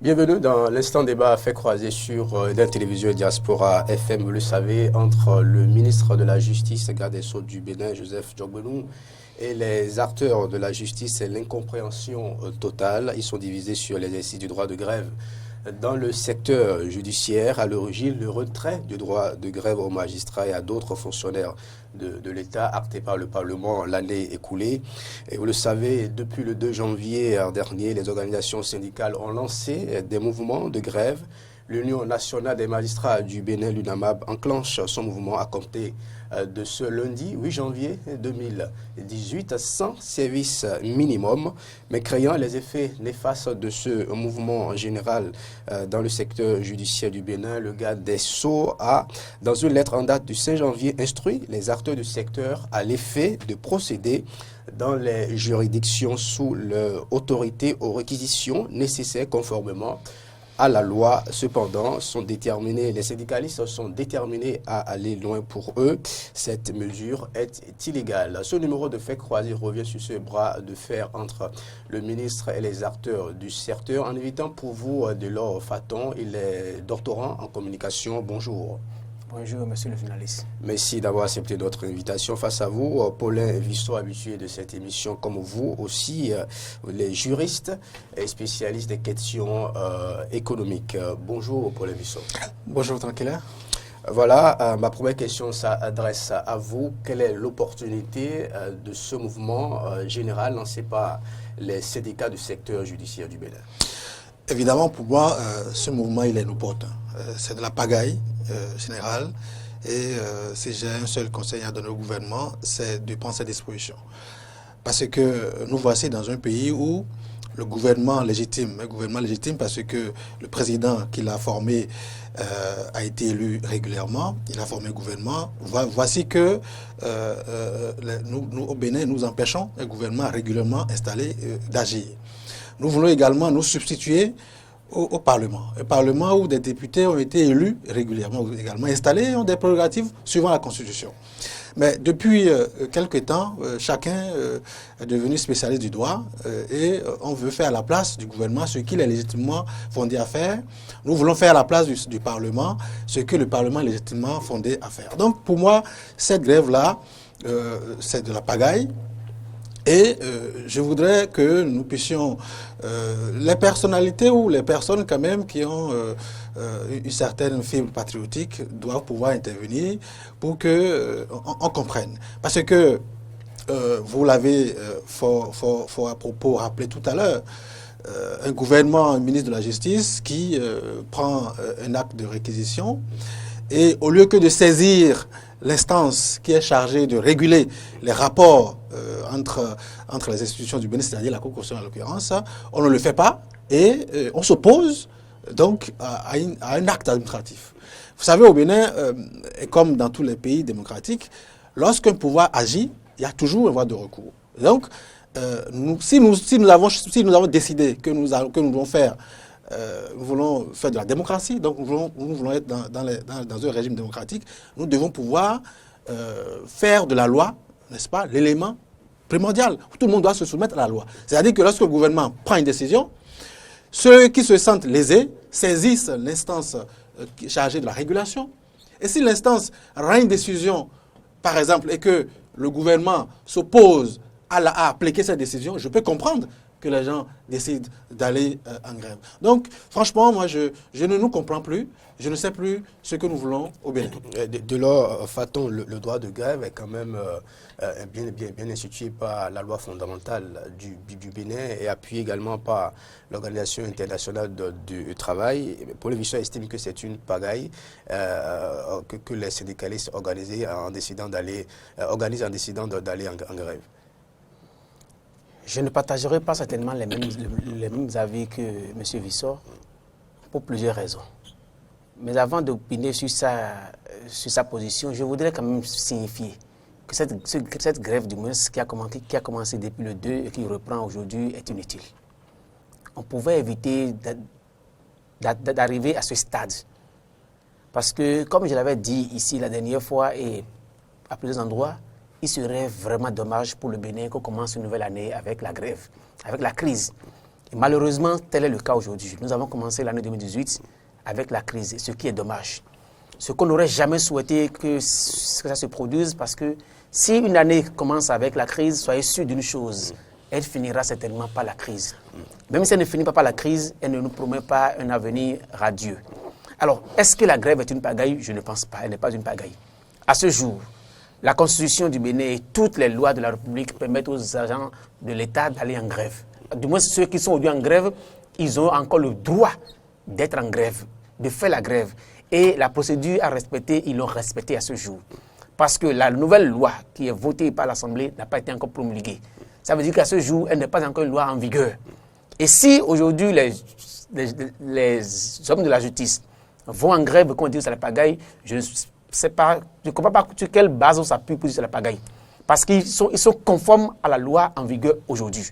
Bienvenue dans l'instant débat fait croiser sur la télévision Diaspora FM. Vous le savez, entre le ministre de la Justice, garde des Sceaux du Bénin, Joseph Diogbenou, et les acteurs de la justice, c'est l'incompréhension totale. Ils sont divisés sur l'exercice du droit de grève. Dans le secteur judiciaire, à l'origine, le retrait du droit de grève aux magistrats et à d'autres fonctionnaires de l'État acté par le Parlement l'année écoulée. Et vous le savez, depuis le 2 janvier dernier, les organisations syndicales ont lancé des mouvements de grève. L'Union nationale des magistrats du Bénin, l'UNAMAB, enclenche son mouvement à compter de ce lundi 8 janvier 2018 sans service minimum, mais craignant les effets néfastes de ce mouvement général dans le secteur judiciaire du Bénin, le garde des Sceaux a, dans une lettre en date du 5 janvier, instruit les acteurs du secteur à l'effet de procéder dans les juridictions sous l'autorité aux réquisitions nécessaires conformément à la loi. Cependant, les syndicalistes sont déterminés à aller loin. Pour eux, cette mesure est illégale. Ce numéro de fait croisé revient sur ce bras de fer entre le ministre et les acteurs du secteur. En invitant pour vous Delors Faton, il est doctorant en communication. Bonjour. Bonjour, monsieur le journaliste. Merci d'avoir accepté notre invitation. Face à vous, Paulin Vissot, habitué de cette émission, comme vous aussi, les juristes et spécialistes des questions économiques. Bonjour, Paulin Vissot. Bonjour, tranquille. Voilà, ma première question s'adresse à vous. Quelle est l'opportunité de ce mouvement général lancé par les syndicats du secteur judiciaire du Bénin? Évidemment, pour moi, ce mouvement, il est inopportun. C'est de la pagaille générale. Et si j'ai un seul conseil à donner au gouvernement, c'est de prendre cette disposition. Parce que nous voici dans un pays où le gouvernement légitime parce que le président qui l'a formé a été élu régulièrement, il a formé le gouvernement. Voici que nous, au Bénin, nous empêchons le gouvernement régulièrement installé d'agir. Nous voulons également nous substituer au Parlement. Un Parlement où des députés ont été élus régulièrement, également installés, et ont des prérogatives suivant la Constitution. Mais depuis quelque temps, chacun est devenu spécialiste du droit et on veut faire à la place du gouvernement ce qu'il est légitimement fondé à faire. Nous voulons faire à la place du Parlement ce que le Parlement est légitimement fondé à faire. Donc pour moi, cette grève-là, c'est de la pagaille. Et je voudrais que nous puissions, les personnalités ou les personnes quand même qui ont une certaine fibre patriotique doivent pouvoir intervenir pour qu'on comprenne. Parce que vous l'avez fort à propos rappelé tout à l'heure, un gouvernement, un ministre de la Justice qui prend un acte de réquisition et au lieu que de saisir l'instance qui est chargée de réguler les rapports entre les institutions du Bénin, c'est-à-dire la Cour constitutionnelle en l'occurrence, on ne le fait pas et on s'oppose donc à un acte administratif. Vous savez, au Bénin, et comme dans tous les pays démocratiques, lorsqu'un pouvoir agit, il y a toujours une voie de recours. Donc, si nous avons décidé que nous voulons faire de la démocratie, donc nous voulons être dans un régime démocratique, nous devons pouvoir faire de la loi, n'est-ce pas, l'élément primordial. Tout le monde doit se soumettre à la loi. C'est-à-dire que lorsque le gouvernement prend une décision, ceux qui se sentent lésés saisissent l'instance chargée de la régulation. Et si l'instance rend une décision, par exemple, et que le gouvernement s'oppose à appliquer cette décision, je peux comprendre que les gens décident d'aller en grève. Donc, franchement, moi, je ne nous comprends plus. Je ne sais plus ce que nous voulons au Bénin. Delors Faton, le droit de grève est quand même bien institué par la loi fondamentale du Bénin et appuyé également par l'Organisation internationale du travail. Paul Vissot estime que c'est une pagaille que les syndicalistes organisent en décidant d'aller en grève. Je ne partagerai pas certainement les mêmes avis que M. Vissot pour plusieurs raisons. Mais avant d'opiner sur sa position, je voudrais quand même signifier que cette grève du moins qui a commencé depuis le 2 et qui reprend aujourd'hui est inutile. On pouvait éviter d'arriver à ce stade. Parce que, comme je l'avais dit ici la dernière fois et à plusieurs endroits, il serait vraiment dommage pour le Bénin qu'on commence une nouvelle année avec la grève, avec la crise. Et malheureusement, tel est le cas aujourd'hui. Nous avons commencé l'année 2018 avec la crise, ce qui est dommage. Ce qu'on n'aurait jamais souhaité que ça se produise, parce que si une année commence avec la crise, soyez sûr d'une chose, elle finira certainement par la crise. Même si elle ne finit pas par la crise, elle ne nous promet pas un avenir radieux. Alors, est-ce que la grève est une pagaille? Je ne pense pas, elle n'est pas une pagaille. À ce jour, la Constitution du Bénin et toutes les lois de la République permettent aux agents de l'État d'aller en grève. Du moins, ceux qui sont aujourd'hui en grève, ils ont encore le droit d'être en grève, de faire la grève. Et la procédure à respecter, ils l'ont respectée à ce jour. Parce que la nouvelle loi qui est votée par l'Assemblée n'a pas été encore promulguée. Ça veut dire qu'à ce jour, elle n'est pas encore une loi en vigueur. Et si aujourd'hui les hommes de la justice vont en grève, qu'on dit que c'est la pagaille, je ne sais pas, je ne comprends pas sur quelle base on s'appuie pour dire que c'est la pagaille. Parce qu'ils sont conformes à la loi en vigueur aujourd'hui.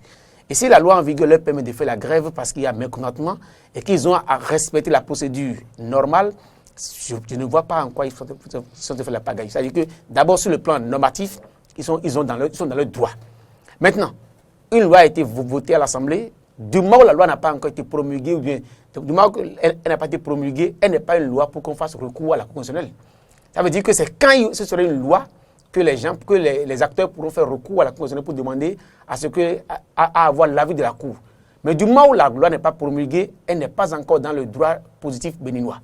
Et si la loi en vigueur leur permet de faire la grève parce qu'il y a mécontentement et qu'ils ont à respecter la procédure normale, je ne vois pas en quoi ils sont de faire la pagaille. C'est-à-dire que d'abord sur le plan normatif, ils sont dans leur droit. Maintenant, une loi a été votée à l'Assemblée, du moment où la loi n'a pas encore été promulguée, ou bien du moment où elle n'a pas été promulguée, elle n'est pas une loi pour qu'on fasse recours à la Cour constitutionnelle. Ça veut dire que c'est quand ce serait une loi que les acteurs pourront faire recours à la Cour constitutionnelle pour demander à avoir l'avis de la Cour. Mais du moment où la loi n'est pas promulguée, elle n'est pas encore dans le droit positif béninois.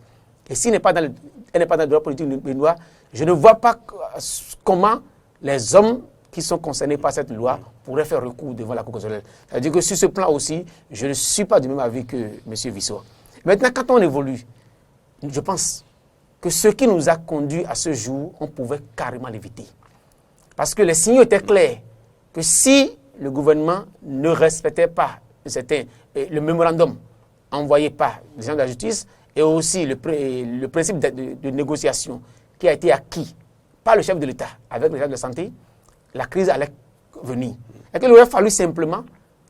Et si elle n'est pas dans le droit positif béninois, je ne vois pas comment les hommes qui sont concernés par cette loi pourraient faire recours devant la Cour constitutionnelle. C'est-à-dire que sur ce plan aussi, je ne suis pas du même avis que M. Vissot. Maintenant, quand on évolue, je pense que ce qui nous a conduit à ce jour, on pouvait carrément l'éviter. Parce que les signaux étaient clairs que si le gouvernement ne respectait pas le mémorandum envoyé par les gens de la justice et aussi le principe de négociation qui a été acquis par le chef de l'État avec les gens de la santé, la crise allait venir. Et qu'il aurait fallu simplement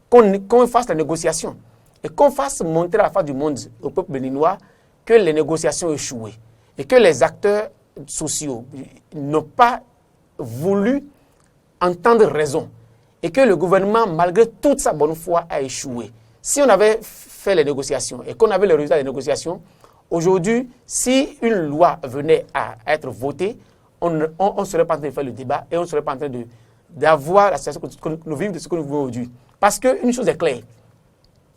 qu'on fasse la négociation et qu'on fasse montrer à la face du monde, au peuple béninois, que les négociations ont échoué et que les acteurs sociaux n'ont pas voulu entendre raison et que le gouvernement, malgré toute sa bonne foi, a échoué. Si on avait fait les négociations et qu'on avait le résultat des négociations, aujourd'hui, si une loi venait à être votée, on ne serait pas en train de faire le débat et on ne serait pas en train d'avoir la situation que nous vivons de ce que nous vivons aujourd'hui. Parce qu'une chose est claire,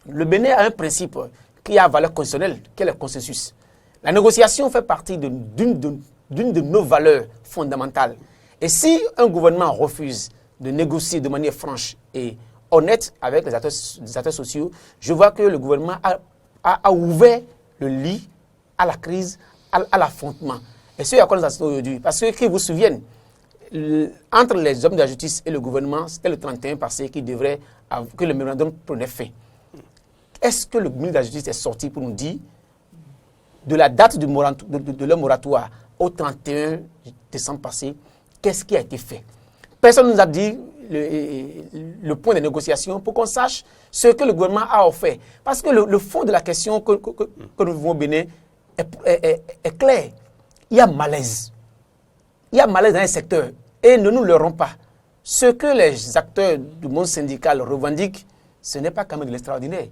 le Bénin a un principe qui a valeur constitutionnelle, qui est le consensus. La négociation fait partie d'une de nos valeurs fondamentales. Et si un gouvernement refuse de négocier de manière franche et honnête avec les acteurs sociaux, je vois que le gouvernement a ouvert le lit à la crise, à l'affrontement. Et c'est à quoi nous assistons aujourd'hui. Parce que, qui vous souviennent, entre les hommes de la justice et le gouvernement, c'était le 31 passé que le mémorandum prenait fin. Est-ce que le ministre de la Justice est sorti pour nous dire, de la date de leur moratoire au 31 décembre passé, qu'est-ce qui a été fait? Personne ne nous a dit le point de négociation pour qu'on sache ce que le gouvernement a offert. Parce que le fond de la question que nous vivons au Bénin est clair. Il y a malaise. Il y a malaise dans un secteur. Et ne nous leurrons pas. Ce que les acteurs du monde syndical revendiquent, ce n'est pas quand même de l'extraordinaire.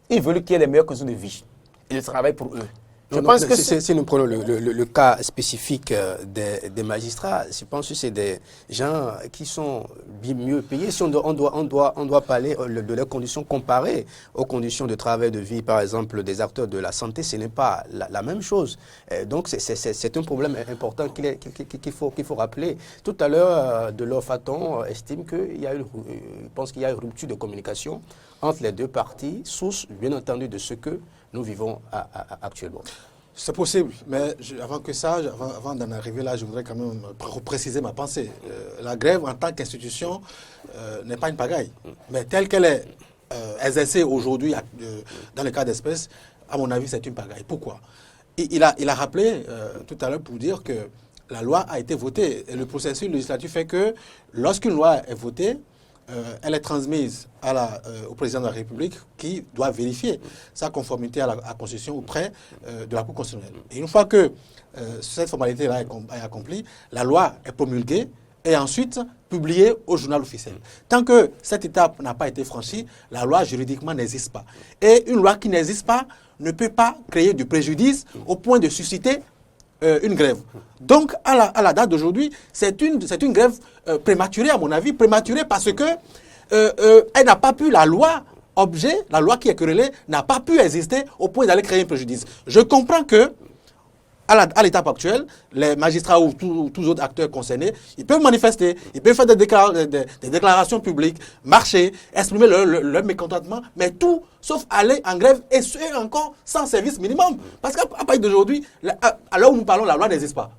Ils veulent qu'il y ait les meilleures conditions de vie. Et ils travaillent pour eux. Je pense que si nous prenons le cas spécifique des magistrats, je pense que c'est des gens qui sont mieux payés. Si on doit parler de leurs conditions comparées aux conditions de travail, de vie, par exemple, des acteurs de la santé, ce n'est pas la même chose. Donc c'est un problème important qu'il faut rappeler. Tout à l'heure, Delors Faton estime qu'il pense qu'il y a une rupture de communication entre les deux parties, source, bien entendu, de ce que nous vivons actuellement. C'est possible, mais avant d'en arriver là, je voudrais quand même préciser ma pensée. La grève en tant qu'institution n'est pas une pagaille, mais telle qu'elle est exercée aujourd'hui dans le cas d'espèce, à mon avis, c'est une pagaille. Pourquoi? Il a rappelé tout à l'heure pour dire que la loi a été votée et le processus législatif fait que lorsqu'une loi est votée, elle est transmise au président de la République qui doit vérifier sa conformité à la Constitution auprès de la Cour constitutionnelle. Et une fois que cette formalité-là est accomplie, la loi est promulguée et ensuite publié au journal officiel. Tant que cette étape n'a pas été franchie, la loi juridiquement n'existe pas. Et une loi qui n'existe pas ne peut pas créer du préjudice au point de susciter une grève. Donc, à la date d'aujourd'hui, c'est une grève prématurée, à mon avis, prématurée parce que elle n'a pas pu, la loi qui est querellée, n'a pas pu exister au point d'aller créer un préjudice. Je comprends que à l'étape actuelle, les magistrats ou tous autres acteurs concernés, ils peuvent manifester, ils peuvent faire des déclarations publiques, marcher, exprimer leur mécontentement, mais tout sauf aller en grève et encore sans service minimum. Parce qu'à partir d'aujourd'hui, à l'heure où nous parlons, la loi n'existe pas.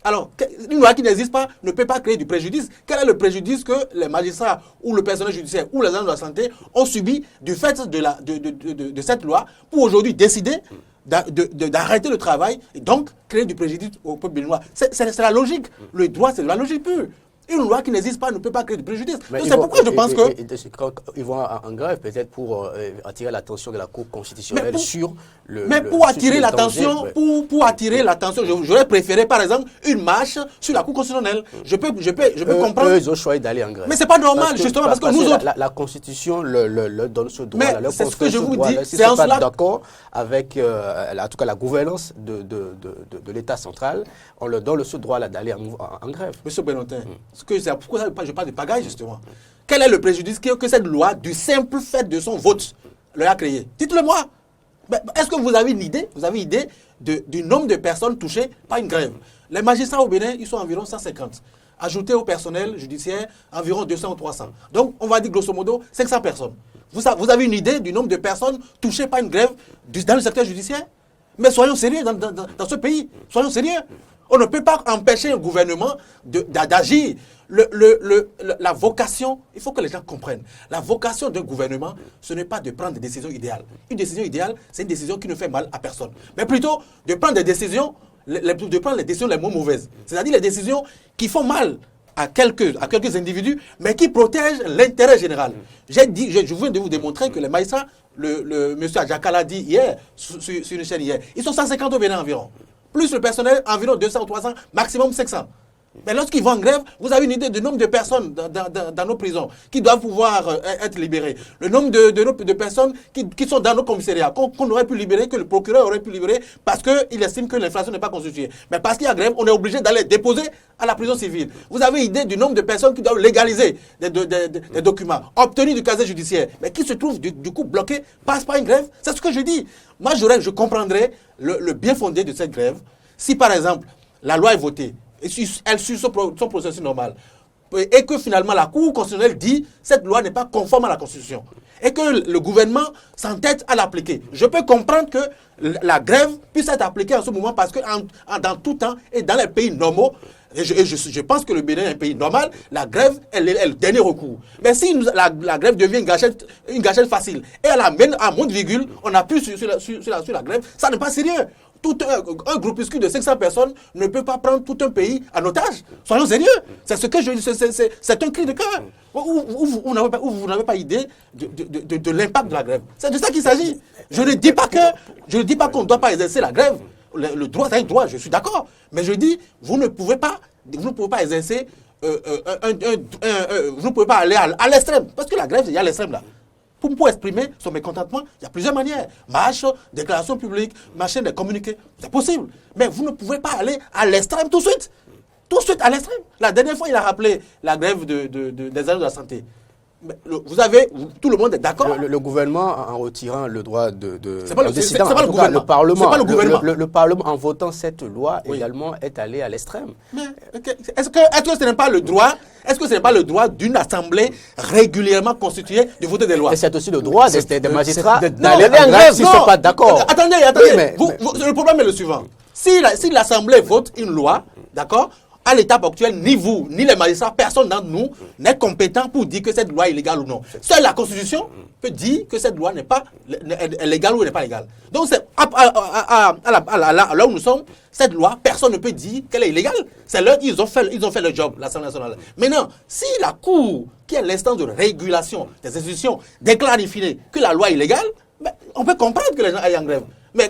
Alors, une loi qui n'existe pas ne peut pas créer du préjudice. Quel est le préjudice que les magistrats ou le personnel judiciaire ou les agents de la santé ont subi du fait de cette loi pour aujourd'hui décider d'arrêter le travail et donc créer du préjudice au peuple béninois? C'est la logique. Le droit, c'est de la logique pure. Une loi qui n'existe pas ne peut pas créer de préjudice. C'est pourquoi je pense que... Ils vont en grève peut-être pour attirer l'attention de la Cour constitutionnelle sur le... Mais pour attirer l'attention, pour attirer l'attention, j'aurais préféré par exemple une marche sur la Cour constitutionnelle. Je peux comprendre... Eux, ils ont choisi d'aller en grève. Mais c'est pas normal, justement, parce que nous autres... La Constitution leur donne ce droit. Mais c'est ce que je vous dis, c'est en cela... d'accord avec, en tout cas, la gouvernance de l'État central, on leur donne ce droit d'aller en grève. Monsieur Benotin, c'est pourquoi je parle de pagaille, justement. Quel est le préjudice que cette loi, du simple fait de son vote, leur a créé? Dites-le-moi. Est-ce que vous avez une idée? Vous avez une idée du nombre de personnes touchées par une grève? Les magistrats au Bénin, ils sont environ 150. Ajoutés au personnel judiciaire, environ 200 ou 300. Donc, on va dire grosso modo 500 personnes. Vous avez une idée du nombre de personnes touchées par une grève dans le secteur judiciaire? Mais soyons sérieux dans ce pays. Soyons sérieux. On ne peut pas empêcher un gouvernement d'agir. La vocation, il faut que les gens comprennent. La vocation d'un gouvernement, ce n'est pas de prendre des décisions idéales. Une décision idéale, c'est une décision qui ne fait mal à personne. Mais plutôt de prendre des décisions, de prendre les décisions les moins mauvaises. C'est-à-dire les décisions qui font mal à quelques individus, mais qui protègent l'intérêt général. Je viens de vous démontrer que les magistrats, monsieur Adjaka l'a dit hier, sur une chaîne hier, ils sont 150 au Bénin environ. Plus le personnel, environ 200 ou 300, maximum 500. Mais lorsqu'ils vont en grève, vous avez une idée du nombre de personnes dans nos prisons qui doivent pouvoir être libérées. Le nombre de personnes qui sont dans nos commissariats, qu'on aurait pu libérer, que le procureur aurait pu libérer parce qu'il estime que l'inflation n'est pas constituée. Mais parce qu'il y a grève, on est obligé d'aller déposer à la prison civile. Vous avez idée du nombre de personnes qui doivent légaliser des documents, obtenus du casier judiciaire, mais qui se trouvent du coup bloqués, passent par une grève. C'est ce que je dis. Moi, je comprendrais le bien fondé de cette grève si, par exemple, la loi est votée, elle suit son processus normal, et que finalement la Cour constitutionnelle dit que cette loi n'est pas conforme à la Constitution, et que le gouvernement s'entête à l'appliquer. Je peux comprendre que la grève puisse être appliquée en ce moment parce que dans tout temps et dans les pays normaux, je pense que le Bénin est un pays normal, la grève est le dernier recours. Mais si la grève devient une gâchette facile et elle amène à moins de virgule, on appuie sur la grève, ça n'est pas sérieux. Un groupuscule de 500 personnes ne peut pas prendre tout un pays en otage. Soyons sérieux. C'est ce que c'est un cri de cœur. Vous n'avez pas idée de l'impact de la grève. C'est de ça qu'il s'agit. Je ne dis pas qu'on ne doit pas exercer la grève. Le droit, c'est un droit, je suis d'accord. Mais je dis, vous ne pouvez pas exercer, vous ne pouvez pas aller à l'extrême. Parce que la grève, il y a l'extrême là. Pour exprimer son mécontentement, il y a plusieurs manières. Marche, déclaration publique, machin de communiquer. C'est possible. Mais vous ne pouvez pas aller à l'extrême tout de suite. Tout de suite à l'extrême. La dernière fois, il a rappelé la grève des agents de la santé. Tout le monde est d'accord. Le gouvernement, en retirant le droit c'est pas le gouvernement. Le Parlement, c'est pas le gouvernement. Le Parlement, en votant cette loi, également, est allé à l'extrême. Mais est-ce que ce n'est pas le droit d'une assemblée régulièrement constituée de voter des lois? Et c'est aussi le droit des magistrats d'aller en grève s'ils ne sont pas d'accord. Attendez. Le problème est le suivant. Si l'assemblée vote une loi, d'accord, à l'étape actuelle, ni vous, ni les magistrats, personne d'entre nous n'est compétent pour dire que cette loi est légale ou non. Seule la Constitution peut dire que cette loi est légale ou n'est pas légale. Donc, là où nous sommes, cette loi, personne ne peut dire qu'elle est illégale. C'est là qu'ils ont fait le job, l'Assemblée nationale. Maintenant, si la Cour, qui est l'instance de régulation des institutions, déclare in fine que la loi est illégale, on peut comprendre que les gens aillent en grève. Mais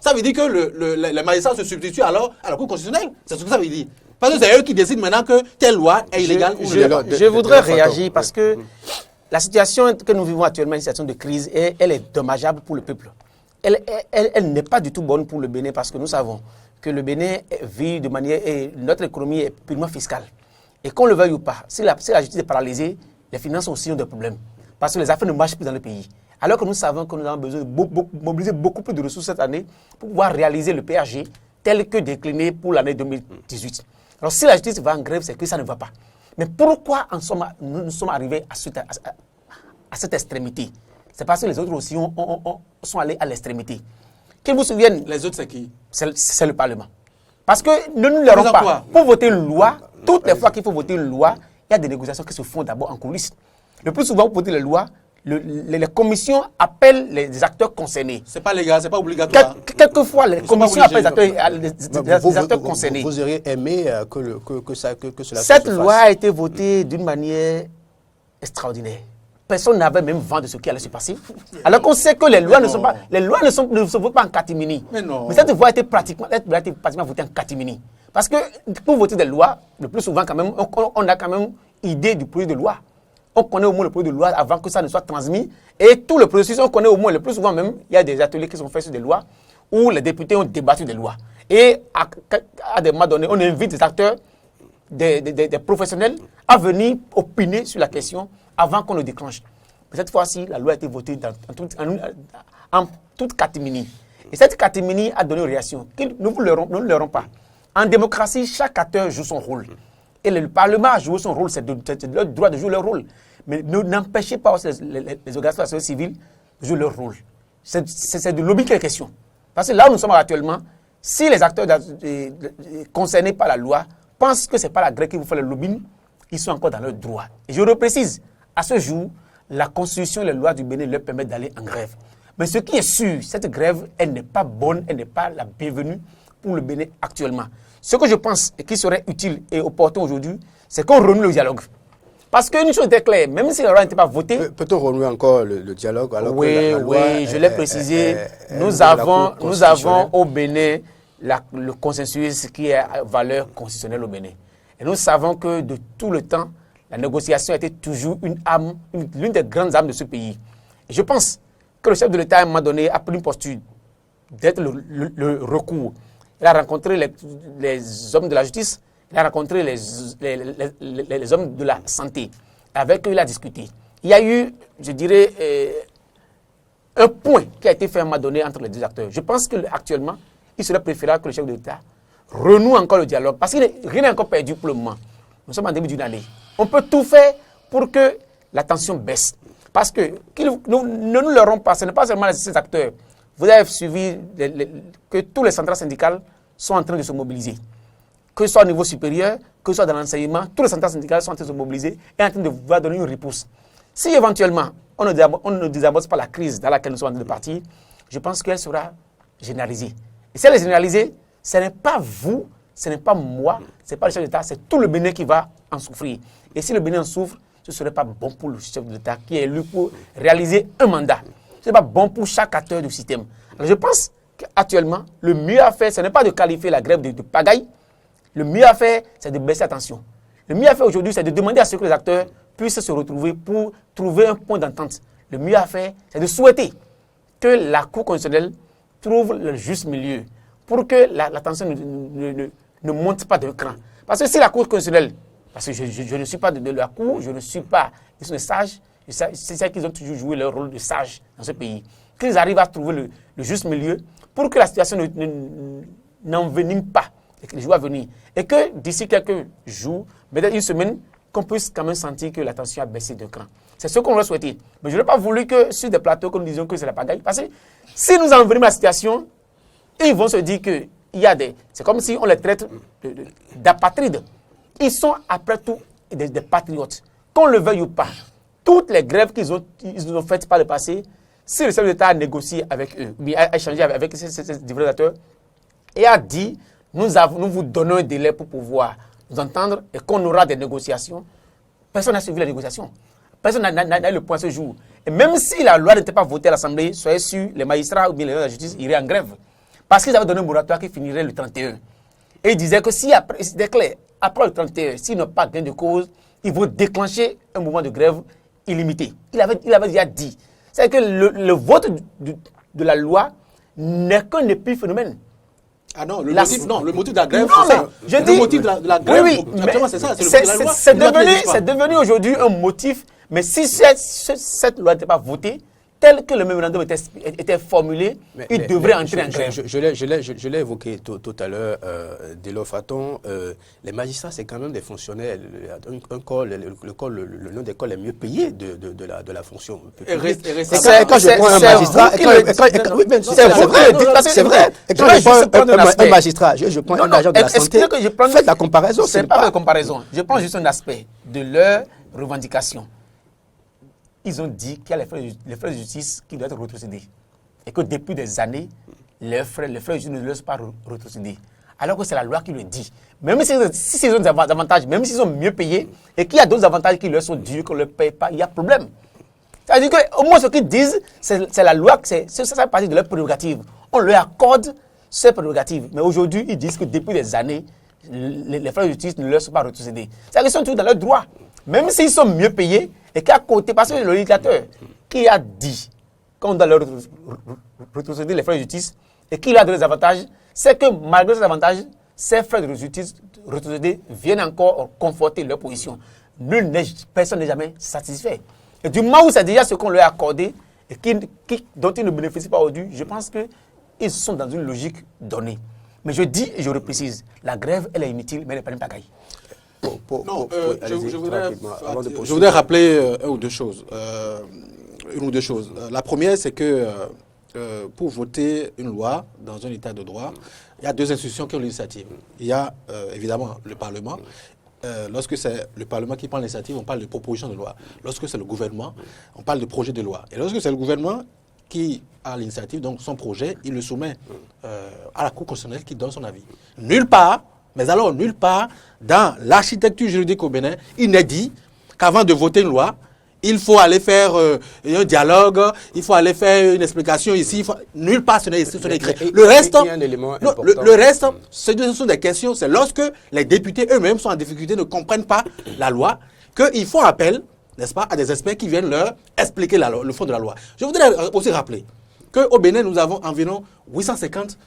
ça veut dire que les magistrats se substituent alors à la Cour constitutionnelle. C'est ce que ça veut dire. Parce que c'est eux qui décident maintenant que telle loi est illégale ou ne l'est pas. Je voudrais réagir parce que la situation que nous vivons actuellement est une situation de crise et elle est dommageable pour le peuple. Elle n'est pas du tout bonne pour le Bénin parce que nous savons que le Bénin vit de manière... Et notre économie est purement fiscale. Et qu'on le veuille ou pas, si la justice est paralysée, les finances aussi ont des problèmes. Parce que les affaires ne marchent plus dans le pays. Alors que nous savons que nous avons besoin de mobiliser beaucoup plus de ressources cette année pour pouvoir réaliser le PRG tel que décliné pour l'année 2018. Alors si la justice va en grève, c'est que ça ne va pas. Mais pourquoi nous sommes arrivés à cette extrémité? C'est parce que les autres aussi sont allés à l'extrémité. Qu'ils vous souviennent, les autres, c'est qui? C'est le Parlement. Parce que nous ne leur pas. Quoi? Pour voter une loi, toutes les fois qu'il faut voter une loi, il y a des négociations qui se font d'abord en coulisses. Le plus souvent, pour voter les lois, les commissions appellent les acteurs concernés. C'est pas légal, c'est pas obligatoire. Quelquefois, les commissions appellent les acteurs concernés. Vous auriez aimé que cela Cette loi a été votée d'une manière extraordinaire. Personne n'avait même vent de ce qui allait se passer. Alors qu'on sait que les lois ne se votent pas en catimini. Mais cette loi a été pratiquement votée en catimini. Parce que pour voter des lois, le plus souvent, quand même, on a quand même idée du projet de loi. On connaît au moins le projet de loi avant que ça ne soit transmis. Et tout le processus, on connaît au moins, le plus souvent même, il y a des ateliers qui sont faits sur des lois où les députés ont débattu des lois. Et à des moments donnés, on invite des acteurs, des professionnels à venir opiner sur la question avant qu'on le déclenche. Mais cette fois-ci, la loi a été votée en toute catimini. Et cette catimini a donné une réaction. Nous ne l'aurons pas. En démocratie, chaque acteur joue son rôle. Et le Parlement a joué son rôle, c'est leur droit de jouer leur rôle. Mais n'empêchez pas les organisations de la société civile de jouer leur rôle. C'est de lobby qu'il est question. Parce que là où nous sommes actuellement, si les acteurs concernés par la loi pensent que ce n'est pas la grève qui vous fait le lobbying, ils sont encore dans leur droit. Et je reprécise, à ce jour, la Constitution et les lois du Bénin leur permettent d'aller en grève. Mais ce qui est sûr, cette grève, elle n'est pas bonne, elle n'est pas la bienvenue pour le Bénin actuellement. Ce que je pense et qui serait utile et opportun aujourd'hui, c'est qu'on renoue le dialogue. Parce qu'une chose est claire, même si la loi n'était pas votée... Peut-on renouer encore le dialogue alors oui, que la loi je l'ai précisé. Nous avons au Bénin le consensus qui est à valeur constitutionnelle au Bénin. Et nous savons que de tout le temps, la négociation était toujours l'une des grandes armes de ce pays. Et je pense que le chef de l'État, à un moment donné, a pris une posture d'être le recours. Il a rencontré les hommes de la justice, il a rencontré les hommes de la santé. Avec eux, il a discuté. Il y a eu, je dirais, un point qui a été fait à un moment donné entre les deux acteurs. Je pense qu'actuellement, il serait préférable que le chef de l'État renoue encore le dialogue. Parce que rien n'est encore perdu pour le moment. Nous sommes en début d'une année. On peut tout faire pour que la tension baisse. Parce que nous ne nous leurrons pas, ce n'est pas seulement ces acteurs. Vous avez suivi que tous les centrales syndicales sont en train de se mobiliser. Que ce soit au niveau supérieur, que ce soit dans l'enseignement, tous les centrales syndicales sont en train de se mobiliser et en train de vouloir donner une réponse. Si éventuellement on ne désaborde pas la crise dans laquelle nous sommes en train de partir, je pense qu'elle sera généralisée. Et si elle est généralisée, ce n'est pas vous, ce n'est pas moi, ce n'est pas le chef d'État, c'est tout le Bénin qui va en souffrir. Et si le Bénin en souffre, ce ne serait pas bon pour le chef de l'État qui est élu pour réaliser un mandat. Ce n'est pas bon pour chaque acteur du système. Alors je pense qu'actuellement, le mieux à faire, ce n'est pas de qualifier la grève de pagaille. Le mieux à faire, c'est de baisser la tension. Le mieux à faire aujourd'hui, c'est de demander à ce que les acteurs puissent se retrouver pour trouver un point d'entente. Le mieux à faire, c'est de souhaiter que la Cour constitutionnelle trouve le juste milieu pour que la tension ne monte pas d'un cran. Parce que si la Cour constitutionnelle, parce que je ne suis pas de la Cour, je ne suis pas, ils sont des sages, c'est ça qu'ils ont toujours joué leur rôle de sage dans ce pays, qu'ils arrivent à trouver le juste milieu pour que la situation n'envenime pas et que les jours à venir. Et que d'ici quelques jours, peut-être une semaine, qu'on puisse quand même sentir que la tension a baissé de cran. C'est ce qu'on aurait souhaité. Mais je n'ai pas voulu que sur des plateaux, que nous disions que c'est la pagaille. Parce que si nous envenimons la situation, ils vont se dire que il y a c'est comme si on les traite d'apatrides. Ils sont après tout des patriotes. Qu'on le veuille ou pas, toutes les grèves qu'ils ont faites par le passé, si le chef de l'État a négocié avec eux, a échangé avec ces divulgateurs et a dit nous vous donnons un délai pour pouvoir nous entendre et qu'on aura des négociations, personne n'a suivi les négociations. Personne n'a eu le point ce jour. Et même si la loi n'était pas votée à l'Assemblée, soyez sûr, les magistrats ou bien les gens de la justice iraient en grève. Parce qu'ils avaient donné un moratoire qui finirait le 31. Et ils disaient que si après, c'était clair, après le 31, s'ils n'ont pas gain de cause, ils vont déclencher un mouvement de grève illimité. Il avait déjà dit. C'est que le vote de la loi n'est qu'un épiphénomène. Ah non, le motif de la grève, Non, c'est ça. je Le dis- motif de la grève, Oui, actuellement, c'est ça. C'est devenu aujourd'hui un motif. Mais si cette loi n'était pas votée, tel que le mémorandum était formulé, il devrait entrer en grève. Je l'ai évoqué tout à l'heure, Delo Faton. Les magistrats, c'est quand même des fonctionnaires. Le nom des corps les mieux payés de la fonction. Quand je prends un magistrat, c'est vrai. Quand je prends un magistrat, je prends un agent de la santé. Faites la comparaison. Ce n'est pas la comparaison. Je prends juste un aspect de leur revendication. Ils ont dit qu'il y a les frais de justice qui doivent être rétrocédés. Et que depuis des années, les frais de justice ne doivent pas rétrocédés. Alors que c'est la loi qui le dit. Même si ils ont des avantages, même s'ils sont mieux payés, et qu'il y a d'autres avantages qui leur sont dus, qu'on ne leur paye pas, il y a problème. C'est-à-dire qu'au moins ce qu'ils disent, c'est la loi, ça fait partie de leurs prérogatives. On leur accorde ces prérogatives. Mais aujourd'hui, ils disent que depuis des années, les frais de justice ne leur sont pas rétrocédés. C'est-à-dire qu'ils sont toujours dans leurs droits. Même s'ils sont mieux payés, et qu'à côté, parce que le législateur qui a dit qu'on doit leur rétrocéder les frais de justice et qu'il a donné des avantages, c'est que malgré ces avantages, ces frais de justice rétrocédés viennent encore conforter leur position. Personne n'est jamais satisfait. Et du moment où c'est déjà ce qu'on leur a accordé et dont ils ne bénéficient pas aujourd'hui, je pense qu'ils sont dans une logique donnée. Mais je dis et je reprécise, la grève, elle est inutile, mais elle n'est pas une pagaille. Je voudrais rappeler une ou deux choses. La première, c'est que pour voter une loi dans un état de droit, il y a deux institutions qui ont l'initiative. Il y a évidemment le Parlement. Lorsque c'est le Parlement qui prend l'initiative, on parle de proposition de loi. Lorsque c'est le gouvernement, on parle de projet de loi. Et lorsque c'est le gouvernement qui a l'initiative, donc son projet, il le soumet à la Cour constitutionnelle qui donne son avis. Nulle part dans l'architecture juridique au Bénin, il n'est dit qu'avant de voter une loi, il faut aller faire un dialogue, il faut aller faire une explication ici. Nulle part ce n'est écrit. Le reste, ce sont des questions. C'est lorsque les députés eux-mêmes sont en difficulté, ne comprennent pas la loi, qu'ils font appel, n'est-ce pas, à des experts qui viennent leur expliquer le fond de la loi. Je voudrais aussi rappeler qu'au Bénin, nous avons environ 850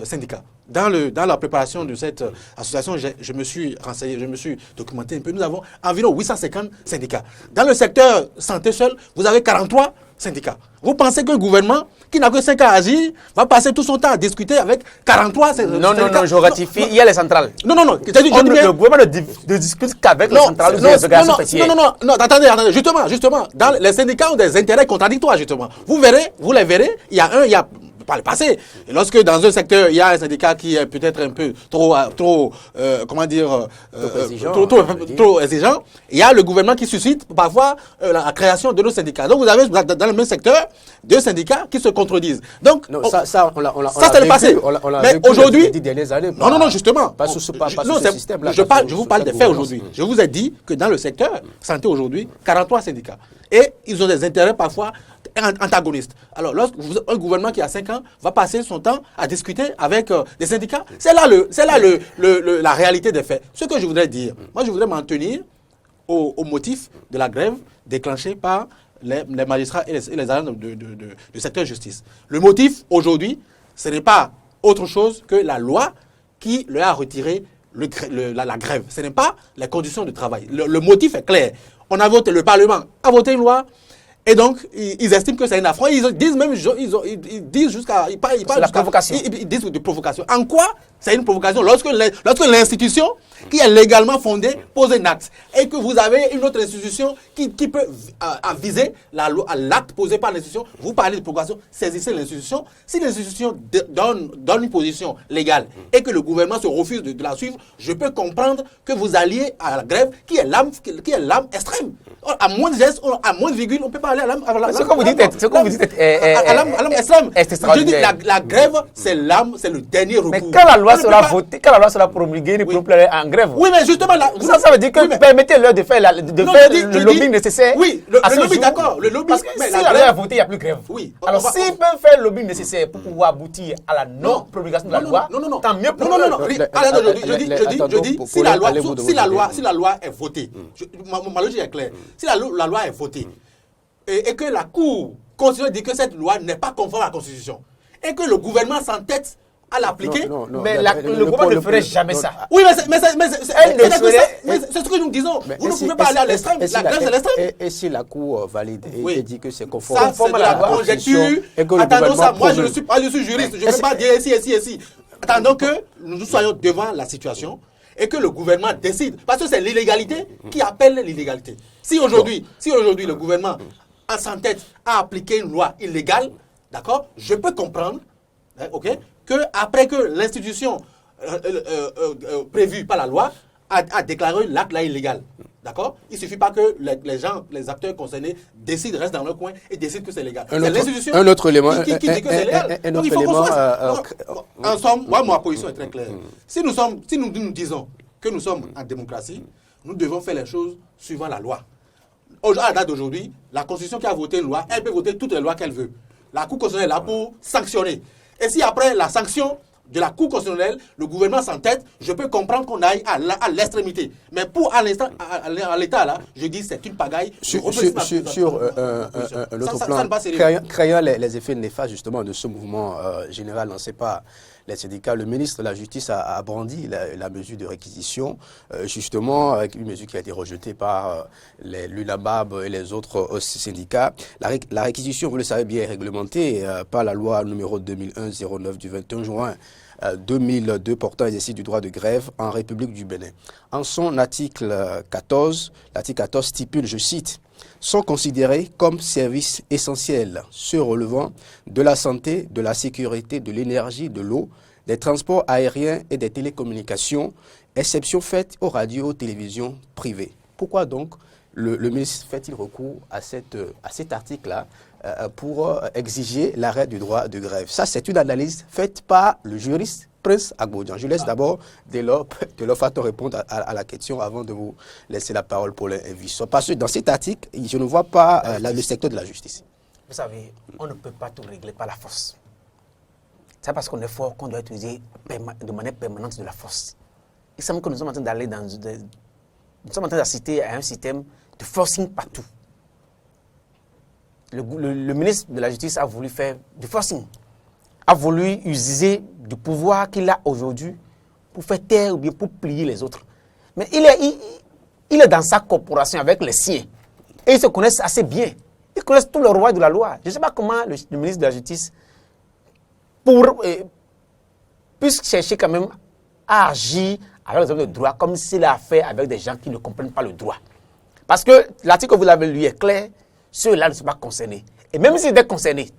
syndicats. Dans la préparation de cette association, je me suis renseigné, je me suis documenté un peu. Nous avons environ 850 syndicats. Dans le secteur santé seul, vous avez 43 syndicats. Vous pensez qu'un gouvernement qui n'a que 5 ans à agir va passer tout son temps à discuter avec 43 syndicats? Non, je ratifie. Il y a les centrales. Non. Le gouvernement ne discute qu'avec les centrales. Non, attendez. Justement, les syndicats ont des intérêts contradictoires, justement. Vous les verrez, il y a par le passé. Et lorsque dans un secteur, il y a un syndicat qui est peut-être un peu trop exigeant, il y a le gouvernement qui suscite parfois la création de nos syndicats. Donc vous avez dans le même secteur deux syndicats qui se contredisent. Donc ça c'est le passé. Mais aujourd'hui, les 10 dernières années, justement. Pas sous ce système-là. Je vous parle des faits aujourd'hui. Je vous ai dit que dans le secteur santé aujourd'hui, 43 syndicats. Et ils ont des intérêts parfois antagonistes. Alors, un gouvernement qui a 5 ans va passer son temps à discuter avec des syndicats, c'est là la réalité des faits. Ce que je voudrais dire, moi je voudrais m'en tenir au motif de la grève déclenchée par les magistrats et les agents du secteur justice. Le motif aujourd'hui, ce n'est pas autre chose que la loi qui leur a retiré la grève. Ce n'est pas les conditions de travail. Le motif est clair. Le Parlement a voté une loi. Et donc, ils estiment que c'est un affront. Ils disent jusqu'à... Ils parlent la provocation. Ils disent de provocation. En quoi c'est une provocation? Lorsque l'institution, qui est légalement fondée, pose un acte, et que vous avez une autre institution qui peut viser l'acte posé par l'institution, vous parlez de provocation, saisissez l'institution. Si l'institution donne une position légale et que le gouvernement se refuse de la suivre, je peux comprendre que vous alliez à la grève qui est l'âme extrême. À moins de gestes, à moins de virgule, on ne peut pas aller à l'âme. Ce que vous dites est à l'âme extrême. extraordinaire. Je dis la grève, c'est l'âme, c'est le dernier recours. Mais quand la loi sera votée, quand la loi sera promulguée, ils pourront aller en grève. Oui, mais justement, là, ça veut dire que permettez-leur de faire, le lobbying nécessaire. Oui, le lobbying, d'accord. Le lobbying, parce que si la loi est votée, il n'y a plus de grève. Oui. Alors, s'ils peuvent faire le lobbying nécessaire pour pouvoir aboutir à la non-promulgation de la loi, tant mieux pour eux. Non. Je dis, si la loi est votée, ma logique est claire. Si la loi est votée et que la Cour constitutionnelle dit que cette loi n'est pas conforme à la Constitution et que le gouvernement s'entête à l'appliquer, mais le gouvernement ne ferait jamais ça. Oui, mais c'est ce que nous disons. Vous ne pouvez pas aller à l'extrême. La grève, c'est l'extrême. Et si la Cour valide et dit que c'est conforme à la conjecture, attendons ça. Moi, je suis juriste. Je ne peux pas dire ici. Attendons que nous soyons devant la situation et que le gouvernement décide. Parce que c'est l'illégalité qui appelle l'illégalité. Si aujourd'hui, le gouvernement s'entête à appliquer une loi illégale, d'accord, je peux comprendre, que après que l'institution prévue par la loi a déclaré l'acte là illégal, d'accord, il suffit pas que les acteurs concernés restent dans leur coin et décident que c'est légal. C'est l'institution un autre élément qui dit que c'est légal. Donc il faut qu'on soit. En somme, moi ma position est très claire. Si nous disons que nous sommes en démocratie, nous devons faire les choses suivant la loi. À la date d'aujourd'hui, la Constitution qui a voté une loi, elle peut voter toutes les lois qu'elle veut. La Cour constitutionnelle est là pour sanctionner. Et si après la sanction de la Cour constitutionnelle, le gouvernement s'entête, je peux comprendre qu'on aille à l'extrémité. Mais à l'état là, je dis c'est une pagaille. Sur un autre plan, craignant les effets néfastes justement de ce mouvement général lancé par les syndicats, le ministre de la Justice a brandi la mesure de réquisition, justement, une mesure qui a été rejetée par l'UNABAB et les autres syndicats. La réquisition, vous le savez bien, est réglementée par la loi numéro 2001-09 du 21 juin 2002 portant exercice du droit de grève en République du Bénin. En son article 14, l'article 14 stipule, je cite, sont considérés comme services essentiels, ceux relevant de la santé, de la sécurité, de l'énergie, de l'eau, des transports aériens et des télécommunications, exception faite aux radios, télévisions privées. Pourquoi donc le ministre fait-il recours à cet article-là pour exiger l'arrêt du droit de grève? Ça, c'est une analyse faite par le juriste Prince Agbodian. Je laisse d'abord Delors Fatou répondre à la question avant de vous laisser la parole pour l'invitation. Parce que dans cet article, je ne vois pas le secteur de la justice. Vous savez, on ne peut pas tout régler par la force. C'est parce qu'on est fort qu'on doit utiliser de manière permanente de la force. Il semble que nous sommes en train d'aller nous sommes en train d'assister à un système de forcing partout. Le ministre de la Justice a voulu faire du forcing, a voulu user du pouvoir qu'il a aujourd'hui pour faire taire ou bien pour plier les autres. Mais il est dans sa corporation avec les siens. Et ils se connaissent assez bien. Ils connaissent tout le roi de la loi. Je ne sais pas comment le ministre de la Justice puisse chercher quand même à agir avec les hommes de droit comme s'il a fait avec des gens qui ne comprennent pas le droit. Parce que l'article que vous avez lu est clair, ceux-là ne sont pas concernés. Et même s'ils étaient concernés,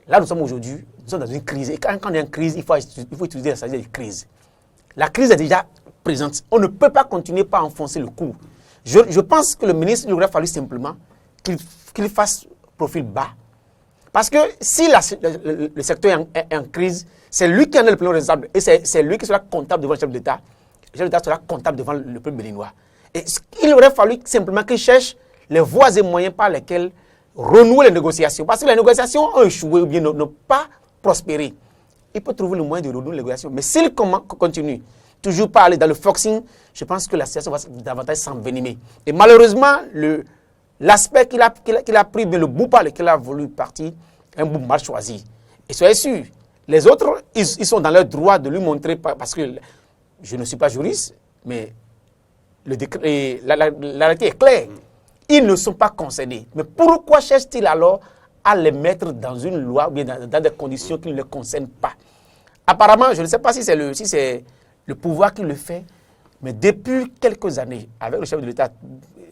là nous sommes aujourd'hui, nous sommes dans une crise. Et quand il y a une crise, il faut utiliser la stratégie de crise. La crise est déjà présente. On ne peut pas continuer par enfoncer le cou. Je pense que le ministre, il aurait fallu simplement qu'il fasse profil bas. Parce que si le secteur est en crise, c'est lui qui en est le plus responsable. Et c'est lui qui sera comptable devant le chef d'État. Le chef d'État sera comptable devant le peuple béninois. Et il aurait fallu simplement qu'il cherche les voies et moyens par lesquels renouer les négociations. Parce que les négociations ont échoué ou bien n'ont pas prospéré. Il peut trouver le moyen de renouer les négociations. Mais s'il continue toujours pas aller dans le forcing, je pense que la situation va davantage s'envenimer. Et malheureusement, l'aspect qu'il a pris, mais le bout par lequel il a voulu partir, un bout mal choisi. Et soyez sûr, les autres, ils sont dans leur droit de lui montrer, parce que je ne suis pas juriste, mais la réalité est claire. Ils ne sont pas concernés. Mais pourquoi cherche-t-il alors à les mettre dans une loi ou bien dans des conditions qui ne les concernent pas? Apparemment, je ne sais pas si c'est le pouvoir qui le fait, mais depuis quelques années, avec le chef de l'État,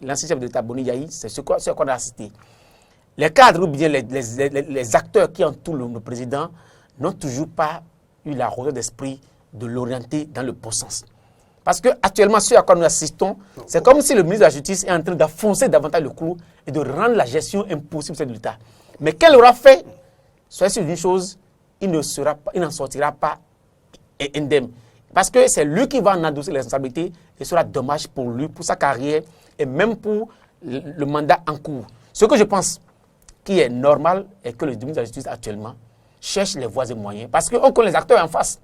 l'ancien chef de l'État, Boni Yahi, c'est ce qu'on a assisté. Les cadres ou bien les acteurs qui entourent le président n'ont toujours pas eu la hauteur d'esprit de l'orienter dans le bon sens. Parce qu'actuellement, ce à quoi nous assistons, c'est comme si le ministre de la Justice est en train d'affoncer davantage le clou et de rendre la gestion impossible de l'État. Mais qu'elle aura fait, soyez sûr d'une chose, il n'en sortira pas est indemne. Parce que c'est lui qui va en endosser les responsabilités et ce sera dommage pour lui, pour sa carrière et même pour le mandat en cours. Ce que je pense qui est normal est que le ministre de la Justice actuellement cherche les voies et moyens parce qu'on connaît les acteurs en face.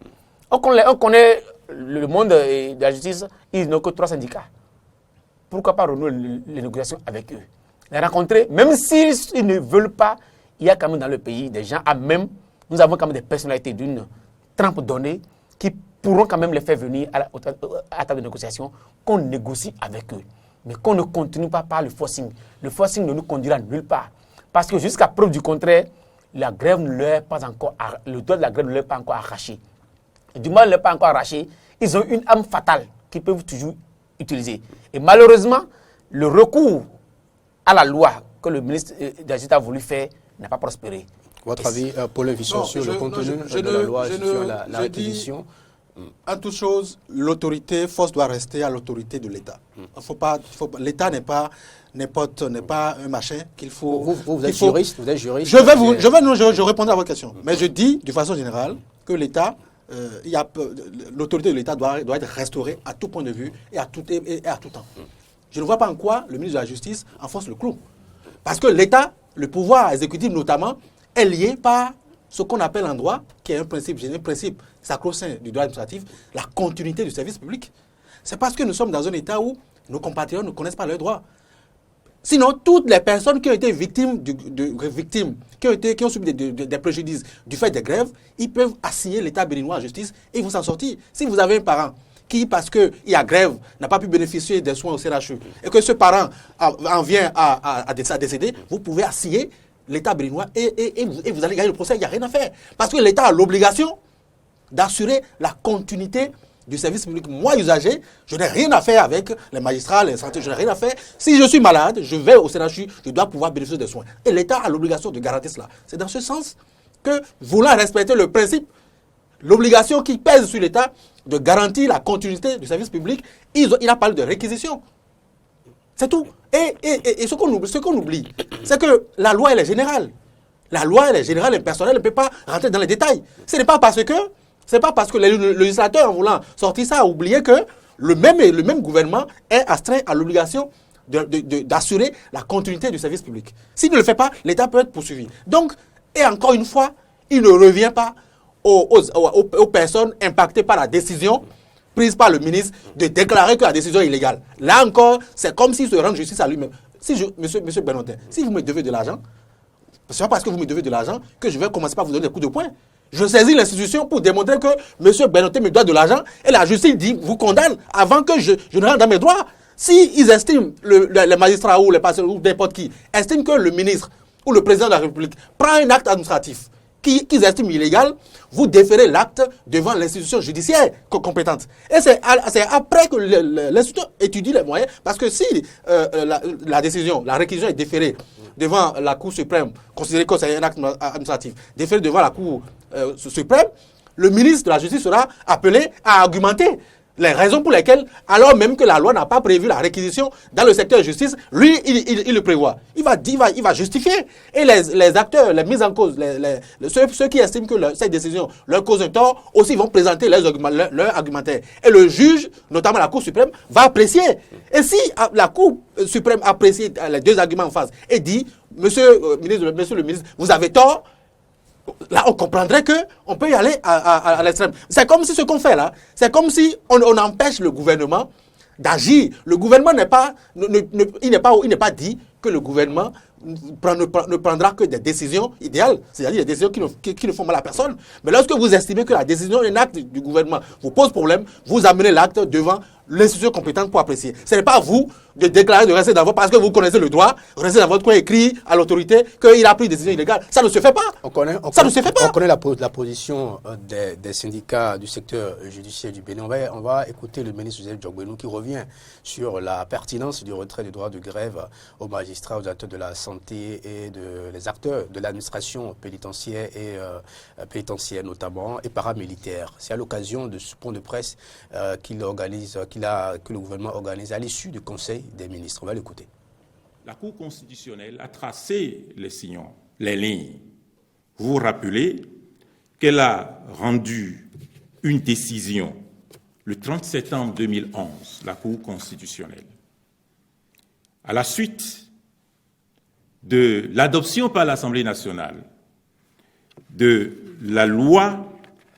On connaît le monde de la justice, ils n'ont que 3 syndicats. Pourquoi pas renouer les négociations avec eux? Les rencontrer, même s'ils ne veulent pas, il y a quand même dans le pays des gens à même, nous avons quand même des personnalités d'une trempe donnée qui pourront quand même les faire venir à la table de négociation, qu'on négocie avec eux. Mais qu'on ne continue pas par le forcing. Le forcing ne nous conduira nulle part. Parce que jusqu'à preuve du contraire, la grève ne leur est pas encore, le droit de la grève ne leur est pas encore arraché. Et du moment où ne leur est pas encore arraché, ils ont une arme fatale qu'ils peuvent toujours utiliser. Et malheureusement, le recours à la loi que le ministre de la Justice a voulu faire n'a pas prospéré. Votre avis, Paul Vissot, sur le contenu de la loi sur la réquisition? En toute chose, l'autorité, force doit rester à l'autorité de l'État. L'État n'est pas un machin qu'il faut... Vous êtes juriste, vous êtes juriste. Je répondrai à votre question. Mais je dis, de façon générale, que l'État, l'autorité de l'État doit être restaurée à tout point de vue et à tout temps. Je ne vois pas en quoi le ministre de la Justice enfonce le clou. Parce que l'État, le pouvoir exécutif notamment, est lié par ce qu'on appelle en droit, qui est un principe sacro-saint du droit administratif, la continuité du service public. C'est parce que nous sommes dans un État où nos compatriotes ne connaissent pas leurs droits. Sinon, toutes les personnes qui ont été victimes, qui ont subi des préjudices du fait des grèves, ils peuvent assigner l'État béninois en justice et ils vont s'en sortir. Si vous avez un parent qui, parce qu'il y a grève, n'a pas pu bénéficier des soins au CRHU, et que ce parent en vient à décéder, vous pouvez assigner l'État béninois et vous allez gagner le procès, il n'y a rien à faire. Parce que l'État a l'obligation d'assurer la continuité du service public. Moi, usager, je n'ai rien à faire avec les magistrats, les santé, je n'ai rien à faire. Si je suis malade, je vais au CRHU, je dois pouvoir bénéficier des soins. Et l'État a l'obligation de garantir cela. C'est dans ce sens que, voulant respecter le principe, l'obligation qui pèse sur l'État de garantir la continuité du service public, il a parlé de réquisition. C'est tout. Et ce qu'on oublie, c'est que la loi, elle est générale. La loi, elle est générale, impersonnelle, elle ne peut pas rentrer dans les détails. Ce n'est pas parce que le législateur, en voulant sortir ça, a oublié que le même gouvernement est astreint à l'obligation d'assurer la continuité du service public. S'il ne le fait pas, l'État peut être poursuivi. Donc, et encore une fois, il ne revient pas aux personnes impactées par la décision prise par le ministre de déclarer que la décision est illégale. Là encore, c'est comme s'il se rend justice à lui-même. Monsieur Bernotin, si vous me devez de l'argent, ce n'est pas parce que vous me devez de l'argent que je vais commencer par vous donner des coups de poing. Je saisis l'institution pour démontrer que M. Bernotin me doit de l'argent et la justice vous condamne avant que je ne rentre dans mes droits. Si ils estiment, les magistrats ou les patients ou n'importe qui, estiment que le ministre ou le président de la République prend un acte administratif qu'ils estiment illégal, vous déférez l'acte devant l'institution judiciaire compétente. Et c'est après que l'institution étudie les moyens, parce que si la décision, la réquisition est déférée devant la Cour suprême, considérée que c'est un acte administratif, déféré devant la Cour suprême, le ministre de la Justice sera appelé à argumenter les raisons pour lesquelles, alors même que la loi n'a pas prévu la réquisition dans le secteur de justice, lui, il le prévoit. Il va justifier. Et les acteurs, les mises en cause, ceux qui estiment que cette décision leur cause un tort, aussi vont présenter leur argumentaire. Et le juge, notamment la Cour suprême, va apprécier. Et si la Cour suprême apprécie les deux arguments en face et dit, monsieur le ministre, vous avez tort, là, on comprendrait qu'on peut y aller à l'extrême. C'est comme si ce qu'on fait là, c'est comme si on empêche le gouvernement d'agir. Le gouvernement n'est pas dit que le gouvernement ne prendra que des décisions idéales, c'est-à-dire des décisions qui ne font mal à personne. Mais lorsque vous estimez que la décision, un acte du gouvernement vous pose problème, vous amenez l'acte devant l'institution compétente pour apprécier. Ce n'est pas à vous de déclarer de rester dans votre... Parce que vous connaissez le droit, rester dans votre coin écrit à l'autorité qu'il a pris une décision illégale. Ça ne se fait pas. On connaît la position des syndicats du secteur judiciaire du Bénin. On va écouter le ministre Joseph Djogbenou qui revient sur la pertinence du retrait du droit de grève aux magistrats, aux acteurs de la santé et les acteurs de l'administration pénitentiaire et pénitentiaire notamment et paramilitaire. C'est à l'occasion de ce point de presse que le gouvernement organise à l'issue du Conseil des ministres. On va l'écouter. La Cour constitutionnelle a tracé les sillons, les lignes. Vous vous rappelez qu'elle a rendu une décision le 30 septembre 2011, la Cour constitutionnelle, à la suite de l'adoption par l'Assemblée nationale de la loi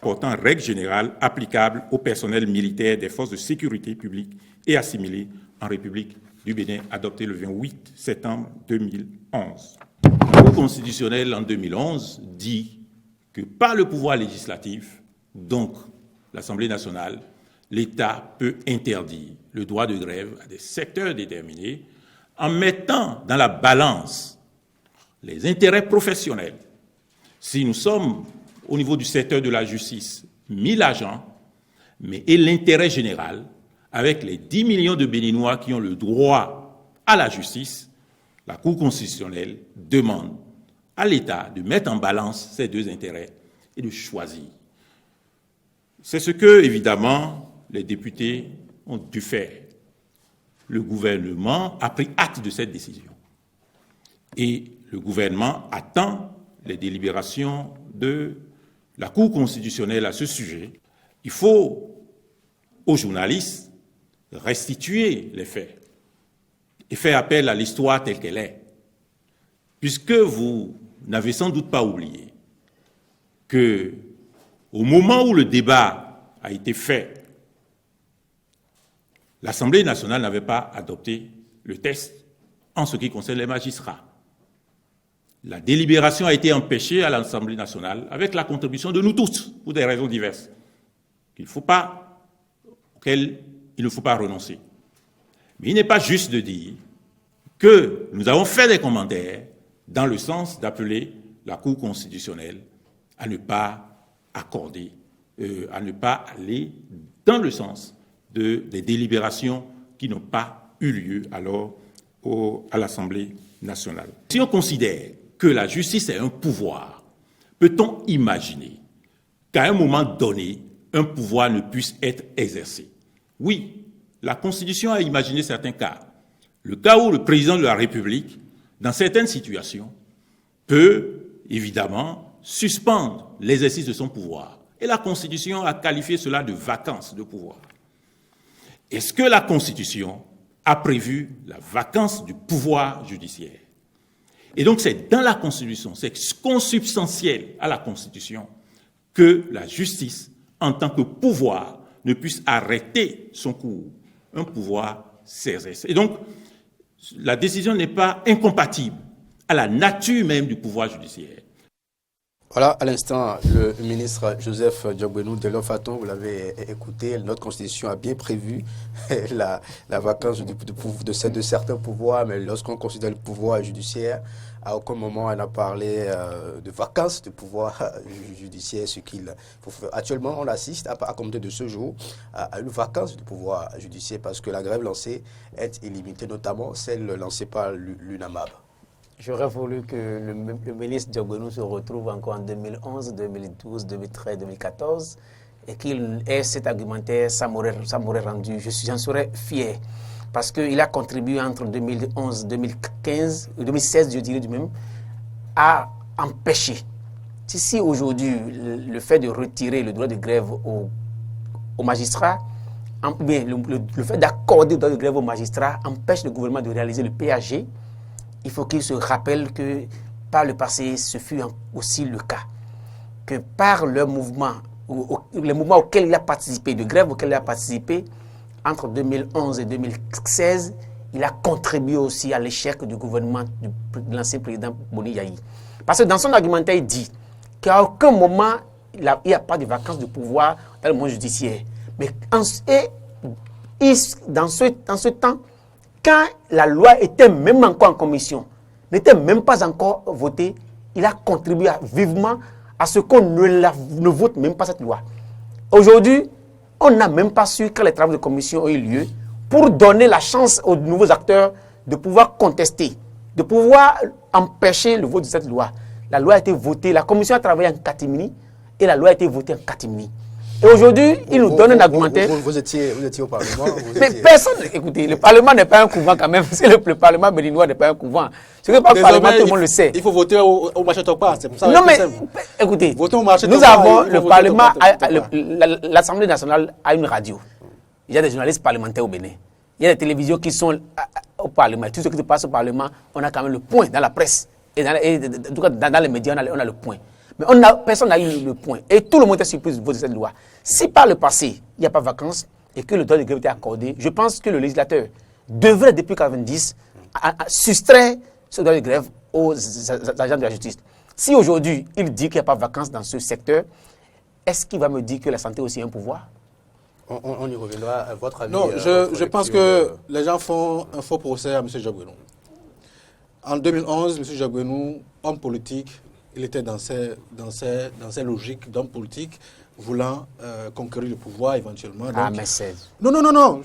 portant règles générales applicables au personnel militaire des forces de sécurité publique et assimilés en République du Bénin, adoptée le 28 septembre 2011. La Cour constitutionnelle en 2011 dit que par le pouvoir législatif, donc l'Assemblée nationale, l'État peut interdire le droit de grève à des secteurs déterminés en mettant dans la balance les intérêts professionnels. Si nous sommes au niveau du secteur de la justice 1000 agents, et l'intérêt général, avec les 10 millions de Béninois qui ont le droit à la justice, la Cour constitutionnelle demande à l'État de mettre en balance ces deux intérêts et de choisir. C'est ce que, évidemment, les députés ont dû faire. Le gouvernement a pris acte de cette décision. Et le gouvernement attend les délibérations de la Cour constitutionnelle à ce sujet. Il faut aux journalistes restituer les faits et faire appel à l'histoire telle qu'elle est. Puisque vous n'avez sans doute pas oublié que, au moment où le débat a été fait, l'Assemblée nationale n'avait pas adopté le texte en ce qui concerne les magistrats. La délibération a été empêchée à l'Assemblée nationale avec la contribution de nous tous, pour des raisons diverses, auxquelles il ne faut pas renoncer. Mais il n'est pas juste de dire que nous avons fait des commentaires dans le sens d'appeler la Cour constitutionnelle à ne pas accorder, à ne pas aller dans le sens des délibérations qui n'ont pas eu lieu alors à l'Assemblée nationale. Si on considère que la justice est un pouvoir, peut-on imaginer qu'à un moment donné, un pouvoir ne puisse être exercé? Oui, la Constitution a imaginé certains cas. Le cas où le président de la République, dans certaines situations, peut évidemment suspendre l'exercice de son pouvoir. Et la Constitution a qualifié cela de vacance de pouvoir. Est-ce que la Constitution a prévu la vacance du pouvoir judiciaire? Et donc c'est dans la Constitution, c'est consubstantiel à la Constitution que la justice, en tant que pouvoir, ne puisse arrêter son cours. Un pouvoir s'exerce. Et donc, la décision n'est pas incompatible à la nature même du pouvoir judiciaire. Voilà, à l'instant, le ministre Joseph Diogbenou Delors Faton, vous l'avez écouté, notre Constitution a bien prévu la vacance de certains pouvoirs, mais lorsqu'on considère le pouvoir judiciaire, à aucun moment elle n'a parlé de vacance de pouvoir judiciaire. Actuellement, on assiste, à compter de ce jour, à une vacance du pouvoir judiciaire parce que la grève lancée est illimitée, notamment celle lancée par l'UNAMAB. J'aurais voulu que le ministre Diogbenou se retrouve encore en 2011, 2012, 2013, 2014 et qu'il ait cet argumentaire, ça m'aurait rendu, j'en serais fier. Parce qu'il a contribué entre 2011 2015, 2016, je dirais du même, à empêcher. Si aujourd'hui, le fait de retirer le droit de grève aux magistrats, bien, le fait d'accorder le droit de grève aux magistrats empêche le gouvernement de réaliser le PAG, il faut qu'il se rappelle que par le passé, ce fut aussi le cas. Que par le mouvement, les mouvements auxquels il a participé, de grève auxquels il a participé, entre 2011 et 2016, il a contribué aussi à l'échec du gouvernement de l'ancien président Boni Yayi. Parce que dans son argumentaire, il dit qu'à aucun moment, il n'y a pas de vacances de pouvoir dans le monde judiciaire. Mais dans ce temps, quand la loi était même encore en commission, n'était même pas encore votée, il a contribué vivement à ce qu'on ne vote même pas cette loi. Aujourd'hui, on n'a même pas su quand les travaux de commission ont eu lieu pour donner la chance aux nouveaux acteurs de pouvoir contester, de pouvoir empêcher le vote de cette loi. La loi a été votée, la commission a travaillé en catimini et la loi a été votée en catimini. Et aujourd'hui, il nous donne un argumentaire. Vous étiez au Parlement. Mais personne, écoutez, le Parlement n'est pas un couvent quand même. Le Parlement béninois n'est pas un couvent. Ce n'est pas le Parlement, tout le monde le sait. Il faut voter au marché Tokpa, c'est pour ça. Non mais, écoutez, nous avons le Parlement, l'Assemblée nationale a une radio. Il y a des journalistes parlementaires au Bénin. Il y a des télévisions qui sont au Parlement. Tout ce qui se passe au Parlement, on a quand même le point dans la presse. Et en tout cas, dans les médias, on a le point. Mais personne n'a eu le point. Et tout le monde est surpris de cette loi. Si par le passé, il n'y a pas de vacances et que le droit de grève était accordé, je pense que le législateur devrait, depuis 1990, soustraire ce droit de grève aux agents de la justice. Si aujourd'hui, il dit qu'il n'y a pas de vacances dans ce secteur, est-ce qu'il va me dire que la santé aussi est un pouvoir? On y reviendra. À votre avis? Non, je pense que les gens font un faux procès à M. Diogbenou. En 2011, M. Diogbenou, homme politique, il était dans ses logiques d'homme politique, voulant conquérir le pouvoir éventuellement. Donc, mais c'est... Non.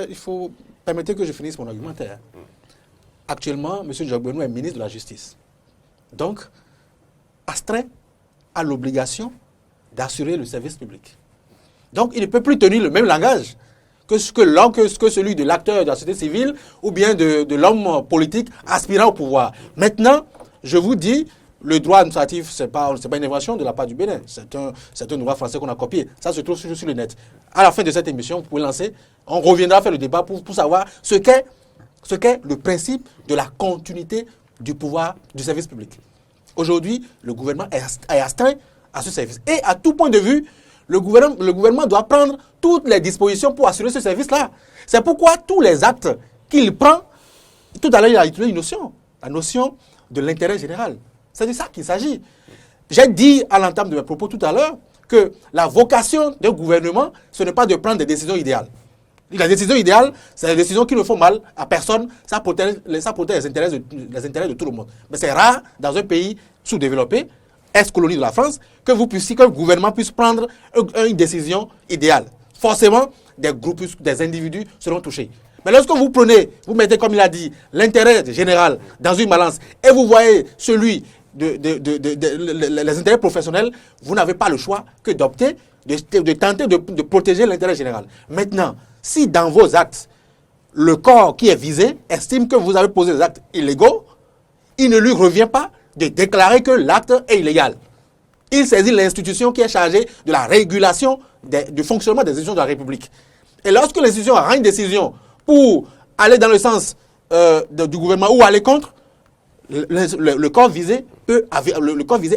Il faut permettre que je finisse mon argumentaire. Actuellement, M. Diogbenou est ministre de la Justice. Donc, astreint à l'obligation d'assurer le service public. Donc, il ne peut plus tenir le même langage que celui de l'acteur de la société civile ou bien de l'homme politique aspirant au pouvoir. Maintenant, je vous dis, le droit administratif, ce n'est pas une invention de la part du Bénin. C'est un droit français qu'on a copié. Ça se trouve sur le net. À la fin de cette émission, vous pouvez lancer. On reviendra faire le débat pour savoir ce qu'est le principe de la continuité du pouvoir du service public. Aujourd'hui, le gouvernement est astreint à ce service. Et à tout point de vue, le gouvernement doit prendre toutes les dispositions pour assurer ce service-là. C'est pourquoi tous les actes qu'il prend, tout à l'heure, il a utilisé une notion, la notion de l'intérêt général. C'est de ça qu'il s'agit. J'ai dit à l'entame de mes propos tout à l'heure que la vocation d'un gouvernement, ce n'est pas de prendre des décisions idéales. La décision idéale, c'est des décisions qui ne font mal à personne, ça protège les intérêts de tout le monde. Mais c'est rare dans un pays sous-développé, ex-colonie de la France, que le gouvernement puisse prendre une décision idéale. Forcément, des groupes, des individus seront touchés. Mais lorsque vous mettez, comme il a dit, l'intérêt général dans une balance et vous voyez celui les intérêts professionnels, vous n'avez pas le choix que d'opter, de tenter de protéger l'intérêt général. Maintenant, si dans vos actes, le corps qui est visé estime que vous avez posé des actes illégaux, il ne lui revient pas de déclarer que l'acte est illégal. Il saisit l'institution qui est chargée de la régulation du fonctionnement des institutions de la République. Et lorsque l'institution rend une décision pour aller dans le sens du gouvernement ou aller contre, le corps visé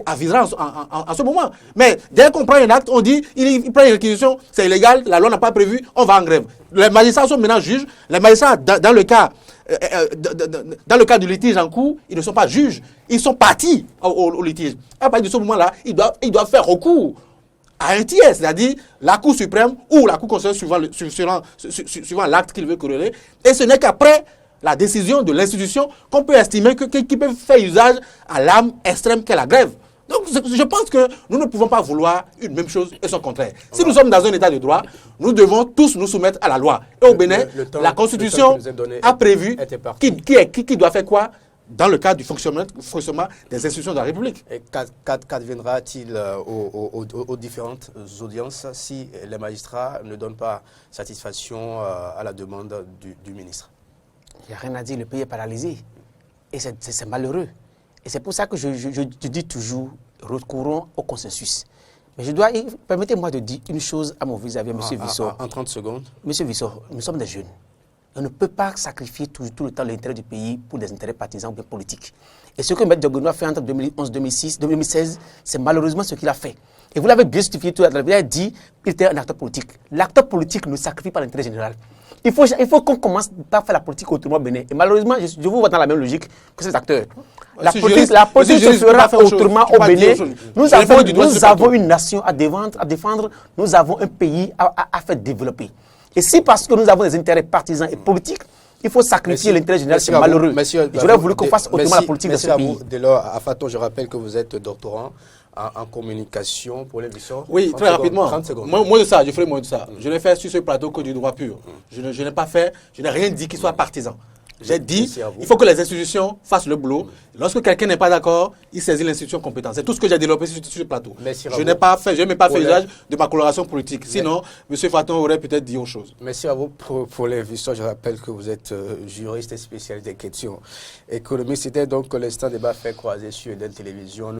avisera en ce moment. Mais dès qu'on prend un acte, on dit il prend une réquisition, c'est illégal, la loi n'a pas prévu, on va en grève. Les magistrats sont maintenant juges. Les magistrats, dans le cas du litige en cours, ils ne sont pas juges, ils sont partis au litige. À partir de ce moment-là, ils doivent faire recours à un tiers, c'est-à-dire la Cour suprême ou la Cour constitutionnelle suivant l'acte qu'il veut corréler. Et ce n'est qu'après la décision de l'institution qu'on peut estimer qui peut faire usage à l'arme extrême qu'est la grève. Donc je pense que nous ne pouvons pas vouloir une même chose et son contraire. Si nous sommes dans un état de droit, nous devons tous nous soumettre à la loi. Et au Bénin, la Constitution a prévu qui doit faire quoi dans le cadre du fonctionnement des institutions de la République. Et qu'adviendra-t-il aux différentes audiences si les magistrats ne donnent pas satisfaction à la demande du ministre? Il n'y a rien à dire, le pays est paralysé. Et c'est malheureux. Et c'est pour ça que je dis toujours, recourons au consensus. Mais permettez-moi de dire une chose à mon vis-à-vis, M. Vissor. En 30 secondes. M. Vissor, nous sommes des jeunes. On ne peut pas sacrifier tout le temps l'intérêt du pays pour des intérêts partisans ou bien politiques. Et ce que M. Diogbenou a fait entre 2011, 2006, 2016, c'est malheureusement ce qu'il a fait. Et vous l'avez bien justifié tout à l'heure. Vous avez dit qu'il était un acteur politique. L'acteur politique ne sacrifie pas l'intérêt général. Il faut qu'on commence par faire la politique autrement au Bénin. Et malheureusement, je vous vois dans la même logique que ces acteurs. La politique se fera autrement au Bénin. Nous avons une nation à défendre. Nous avons un pays à faire développer. Et si parce que nous avons des intérêts partisans et politiques, il faut sacrifier l'intérêt général, c'est malheureux. J'aurais voulu qu'on fasse autrement la politique de ce pays. Dès lors, à Faton, je rappelle que vous êtes doctorant en communication pour les Vissor. Oui, très rapidement. 30 secondes. Moins de ça, je ferai moins de ça. Je n'ai fait sur ce plateau que du droit pur. Je n'ai rien dit qui soit partisan. J'ai dit, Merci à vous. il faut que les institutions fassent le boulot. Lorsque quelqu'un n'est pas d'accord, il saisit l'institution compétente. C'est tout ce que j'ai développé sur ce plateau. Merci à Je vous. n'ai pas fait Pour usage de ma coloration politique. Sinon, M. Faton aurait peut-être dit autre chose. Merci à vous pour l'invitation. Je rappelle que vous êtes juriste et spécialiste des questions économiques. C'était donc l'instant débat fait croiser sur Eden Télévision.